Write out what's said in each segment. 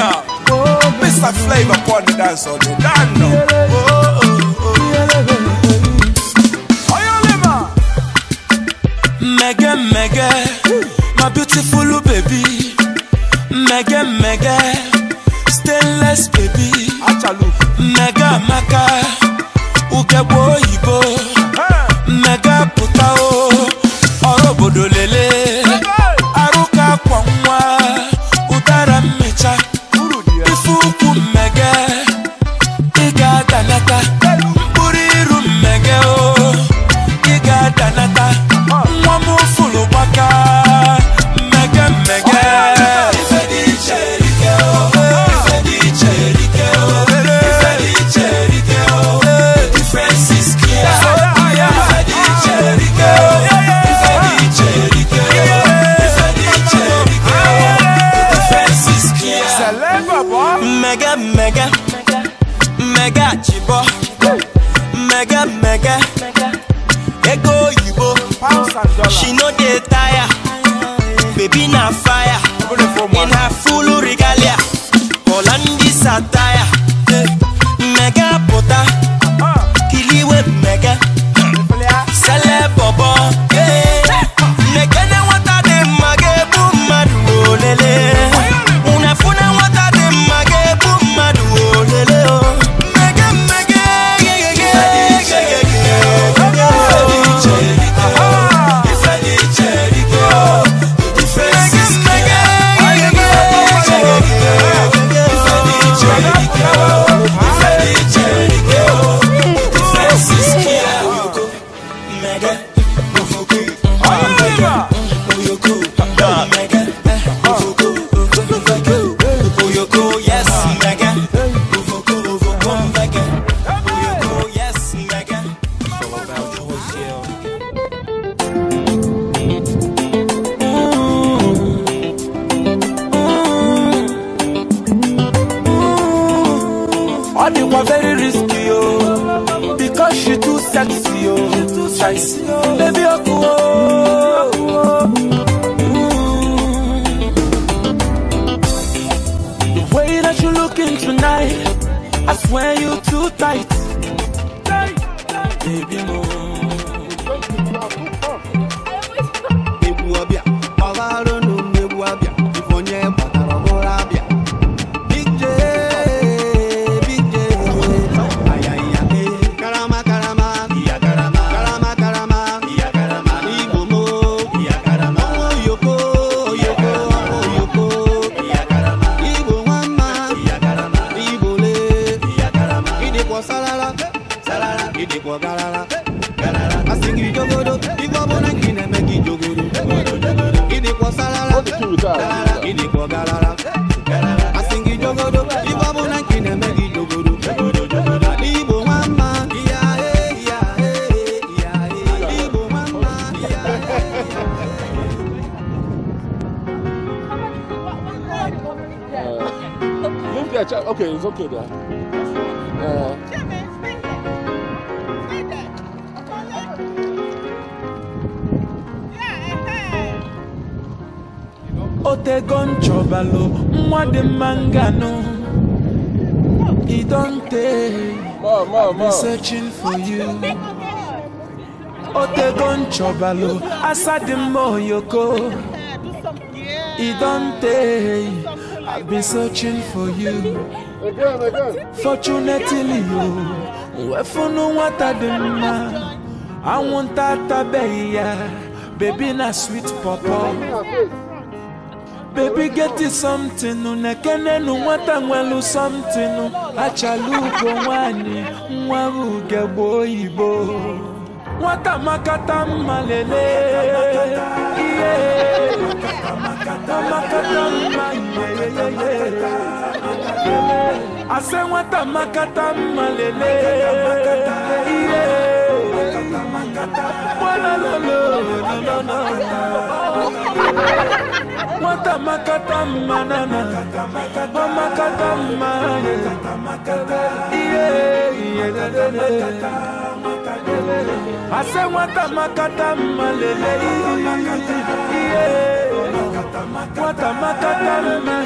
Yeah, Mr. Flavor upon the dance on the dance. Mega, mega, my beautiful baby. Mega, mega, stainless baby. Mega, maka, ukebo ibo. Mega putao, orobodo lele. Aruka kwa mwa, udara mecha. Ifuku mega, iga danata. Mburiru mega o, iga danata. Mwamu fulu waka, mega mega. Ifedi cherike o, ifedi cherike o, ifedi cherike o. The difference is clear. Ifedi cherike o, ifedi cherike o, ifedi cherike o. The difference is clear. Mega mega, mega chibo, mega mega. Ego yibo, she no dey tire. Baby na fire, in her full regalia. Holandi satire, mega pota, kiliwe mega. Sele bobo, mega na wata de mage bumadu lele. Unafuna wata de mage bumadu lele. Mega mega, very risky, oh, because she too sexy, oh, baby, the way that you looking tonight, I swear you too tight, baby, no. Okay, it's okay there. Otegon chobalo, mwade mangano. He don't take. I've been searching for you. Otegon chobalo, asadimo yoko. He don't take. I've been searching for you. Fortunately, you wefunu watadima. I want that baby na sweet papa. Baby get it something, nekene nu watangwelu something. Achaluko wani, mwaru gebo ibo. Watamakata malele. I say what a makata malele. What a makata manana. Makata manana. I say wata makata malele. Wata makata malele.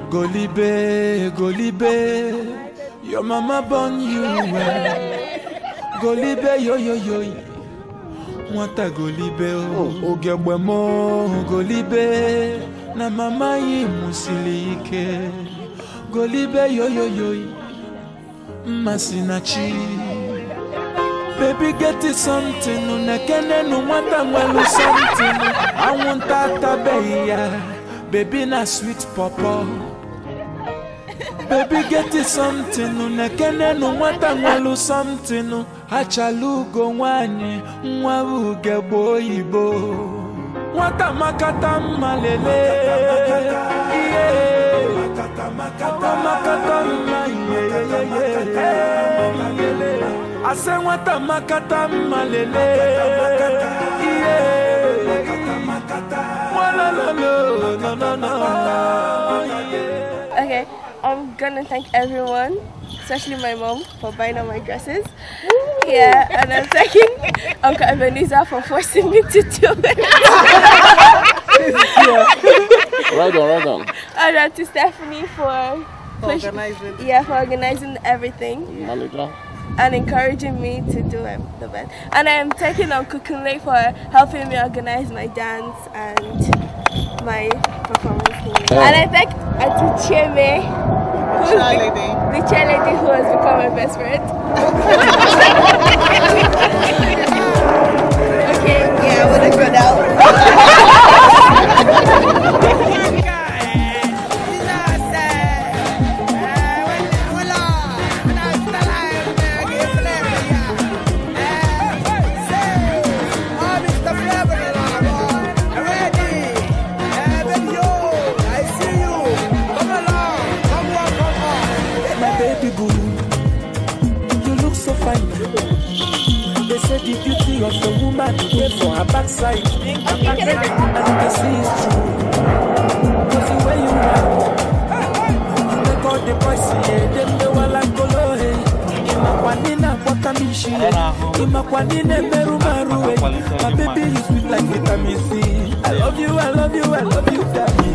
Golibe, Golibe, your mama born you well. Golibe, yo yo yo. Wata Golibe, ogebemo Golibe, na mama yi musilike. Golibe, yo yo yo. Masinachi, baby, get it something. No nekene no wata mwelu something. I want tata beya, baby na sweet papa. Baby, get it something. No nekene no wata mwelu something. Hachalugo wanye mwawu gebo ibo. Wata makata malele. Makata I say wata makata malele. Okay, I'm gonna thank everyone, especially my mom, for buying all my dresses. Yeah, and I'm thanking Uncle Ebenezer for forcing me to do it. Right on. And then to Stephanie for organizing. Yeah, for organizing everything. And encouraging me to do the best. And I'm thanking Uncle Kunle for helping me organize my dance and my performance. And I thank Auntie Cheme, the cheerleader who has become my best friend. Okay, yeah, I want to go now. The beauty of the woman today for her backside, and you can see it's true. Cause the way you are, you make all the boys see them the wall and color. Imakwanina wakamishi, Imakwanina merumaru. My baby you sweet like vitamin C. I love you, I love you, I love you, daddy.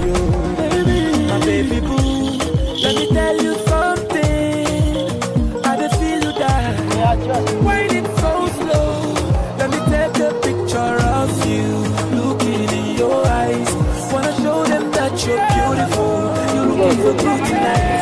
Baby, my baby boo, let me tell you something. I just feel you die. Why did so slow? Let me take a picture of you, looking in your eyes. Wanna show them that you're beautiful. You're looking so good tonight.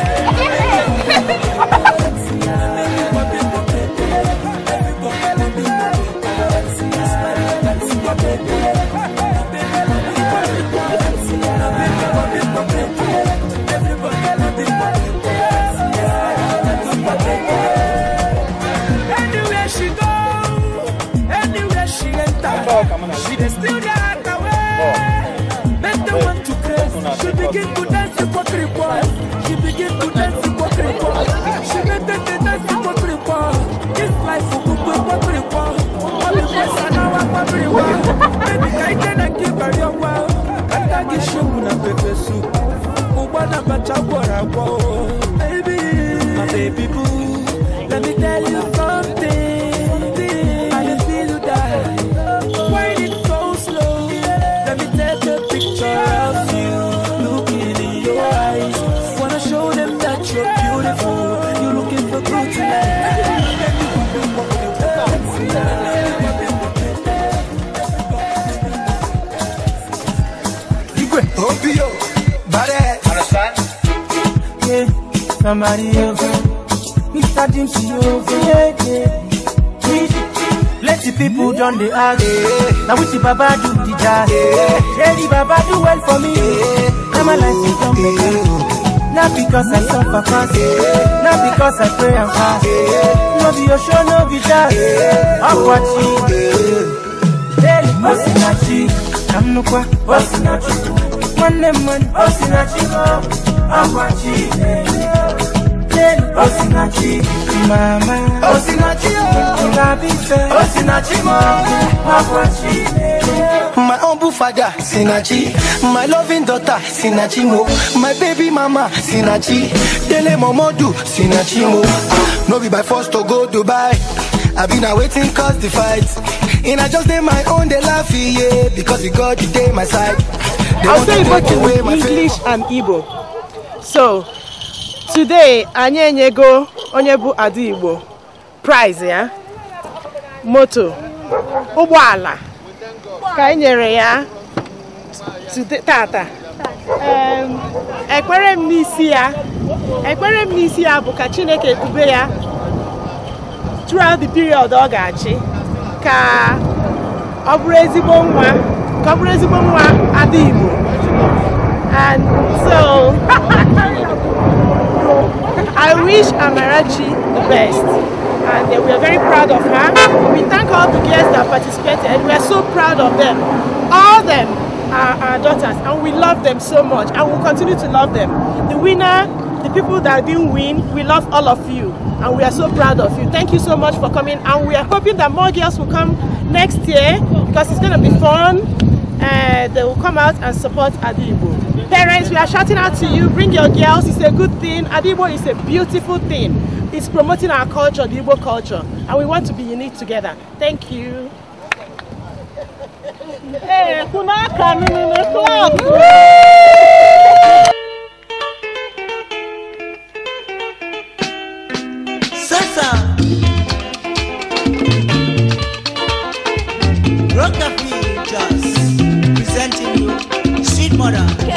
Anywhere she go, anywhere she enter, she still got the way. Make them want to crazy. She begin to dance the pottery ball. She begin to dance the pottery ball. She make them dance the pottery ball. This life for good pottery ball. All the boys are now a pottery ball. Baby, I can keep her your wow. I can't get you na pepe soup. Ubana bacha bora wow. Baby, my baby boo, let me tell you something. I just feel you die. Why it so slow? Let me take a picture of you, looking in your eyes. Wanna show them that you're beautiful. You're looking so good tonight. Obio, badass. Understand? Yeah, somebody else. Mr. James, yeah. Plenty people done the ask. Now which the Baba do the jazz? Yeah, the Baba do well for me. Now my life is done better. Not because I suffer fast, not because I pray and fast. No be your show, no be jazz. I'm watching. Hey, Osinachi, I'm no kwa. Osinachi, man, Osinachi, I'm watching. Osinachi, mama. Osinachi, Osinachi, my humble father, Sinachi. My loving daughter, Sinachi mo. My baby mama, Sinachi. Dele Momodu, Sinachi mo. No be by force to go Dubai. I've been waiting cause the fight. And I just did my own, they laugh, yeah. Because you got the day my side. I'll say both in English and Igbo. So, today, Anye Nyego Onyebu Adi Igbo prize, yeah? Moto. Ubwala. Kanyere ya. Today, tata. Ekwere mnisi ya. Ekwere mnisi ya buka Chineke kube ya. Throughout the period ọ ga-achị ka ọ bụrụ ezigbo nwa Ada Igbo. And so I wish Amarachi the best, and we are very proud of her. We thank all the guests that participated, and we are so proud of them. All of them are our daughters, and we love them so much, and we'll continue to love them. The winner, the people that didn't win, we love all of you, and we are so proud of you. Thank you so much for coming, and we are hoping that more girls will come next year because it's going to be fun, and they will come out and support Ada Igbo. Parents, we are shouting out to you, bring your girls, it's a good thing. Ada Igbo is a beautiful thing. It's promoting our culture, the Igbo culture, and we want to be unique together. Thank you. Hey, Kunaka, club.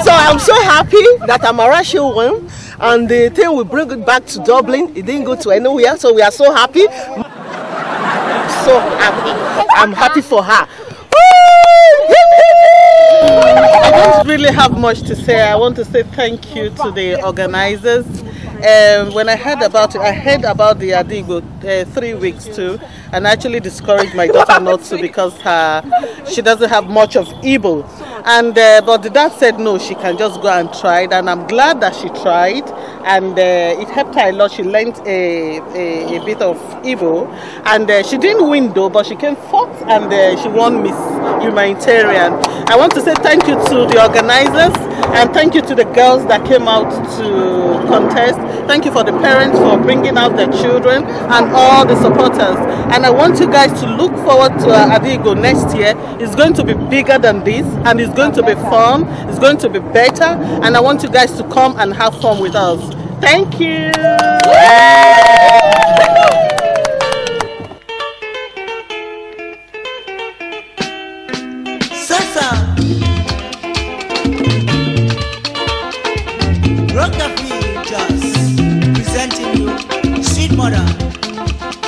So I'm so happy that Amarachi won, and the thing will bring it back to Dublin. It didn't go to anywhere, so we are so happy. So happy. I'm happy for her. I don't really have much to say. I want to say thank you to the organizers. When I heard about it, I heard about the Ada Igbo 3 weeks too, and actually discouraged my daughter not to because she doesn't have much of Igbo. And but the dad said no, she can just go and try it, and I'm glad that she tried, and it helped her a lot. She learned a bit of Igbo, and she didn't win though, but she came fourth, and she won Miss Humanitarian. I want to say thank you to the organizers, and thank you to the girls that came out to contest. Thank you for the parents for bringing out their children and all the supporters. And I want you guys to look forward to Ada Igbo next year. It's going to be bigger than this, and it's going to be fun. It's going to be better, and I want you guys to come and have fun with us. Thank you.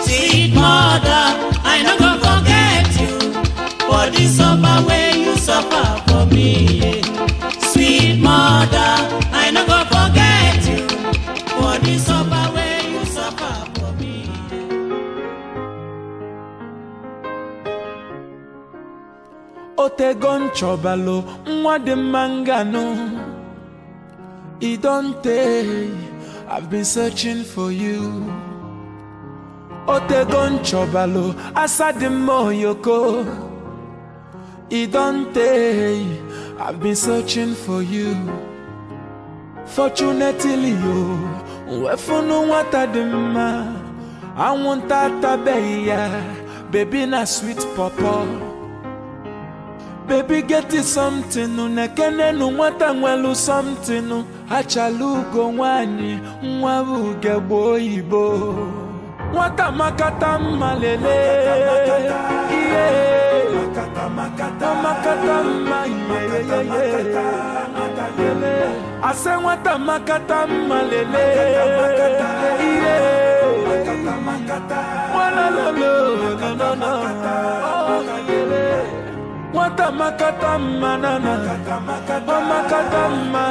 Sweet mother, I no go forget you for the suffer way you suffer for me. Sweet mother, I no go forget you for the suffer way you suffer for me. Otegon chobalo, mwa de mangano. Idonte, I've been searching for you. Otegon chobalo, asadimo yoko. Idonte, I've been searching for you. Fortunately, yo, wefunu watadima. I want that baby na sweet papa. Baby get it something, nekene no wata nwelu something, hachalugo wani, mwabu gebo ibo. Wata makata malele, yeah. Makata ma, yeah. I say wata makata malele, yeah. Wala no. Wata makata manana, makata ma,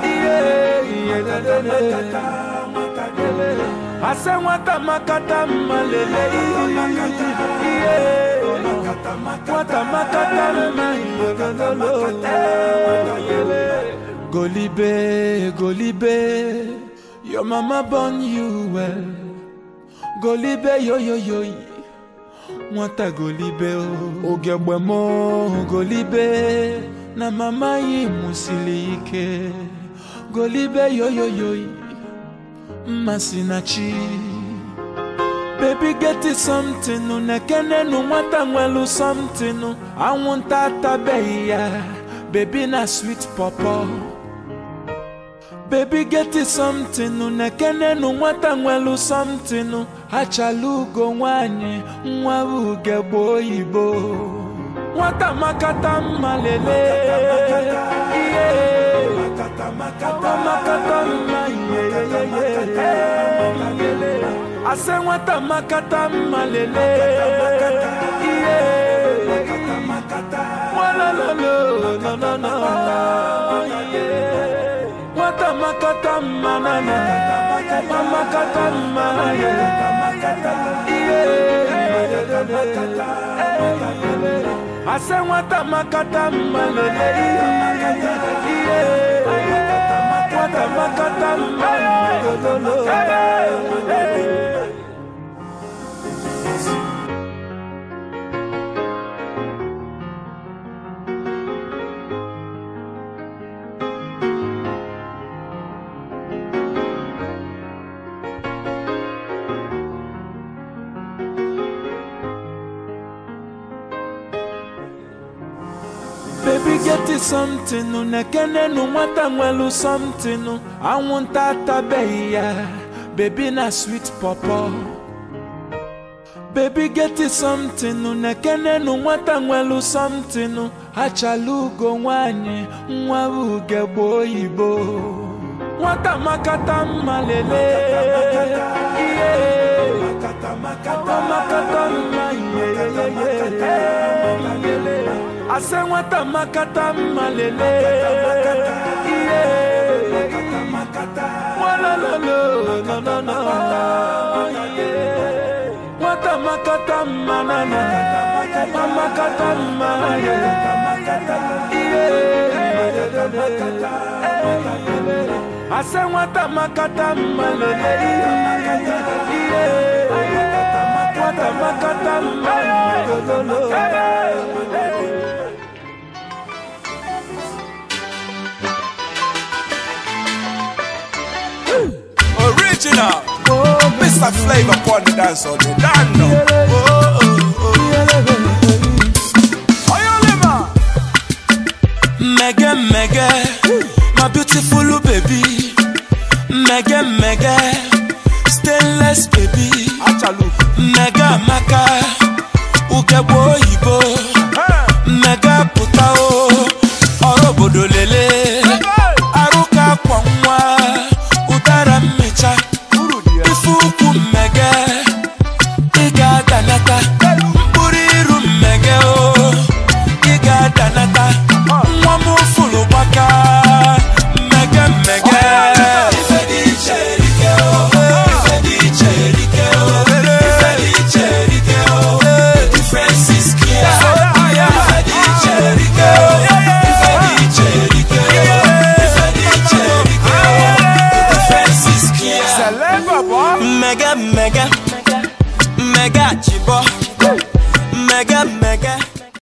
yeah. I say wata makata malele, yeah. Wata makata ma, Golibe, Your mama born you well. Golibe yo yo yo. Mwata golibe o. Ogebwe mo golibe. Na mama yi musilike. Golibe yo yo yo. Masinachi. Baby get it something no nekene no mwata mwelu something no. I want tata beya. Baby na sweet papa. Baby get it something no nekene no mwata mwelu something no. Hachalugo wanye mwa uge boyibo. Mwata makata malele. Yeah. Makata makata I say mwata makata malele. Yeah. Wala no no. Mwata makata manana. Makata manana. I say mwata makata malele. Mwata makata malele. Baby get it something no nekene no mwata mwelu something no. I want tata beya. Baby na sweet papa. Baby get it something no nekene no mwata mwelu something no. Hachalugo wanye mwa uge boyibo. Mwata makata malele. Yeah. Makata malele. I say mwata makata malele. Yeah. Wala no. Yeah. Mwata makata manana. Makata manana. Yeah. I say mwata makata malele. Yeah. Mwata makata malele. Original, Mr. Flavor upon the dance on the dance. Mega, my beautiful baby. Mega, stainless baby. Mega maka, uke boyibo. Mega putao, orobodo lele. Aruka kwa mwa. Mecha ifuku mege iga danata buriru mege o iga danata mwamu fulu baka mege ifedi cherike o the difference is clear ifedi cherike Mega chibo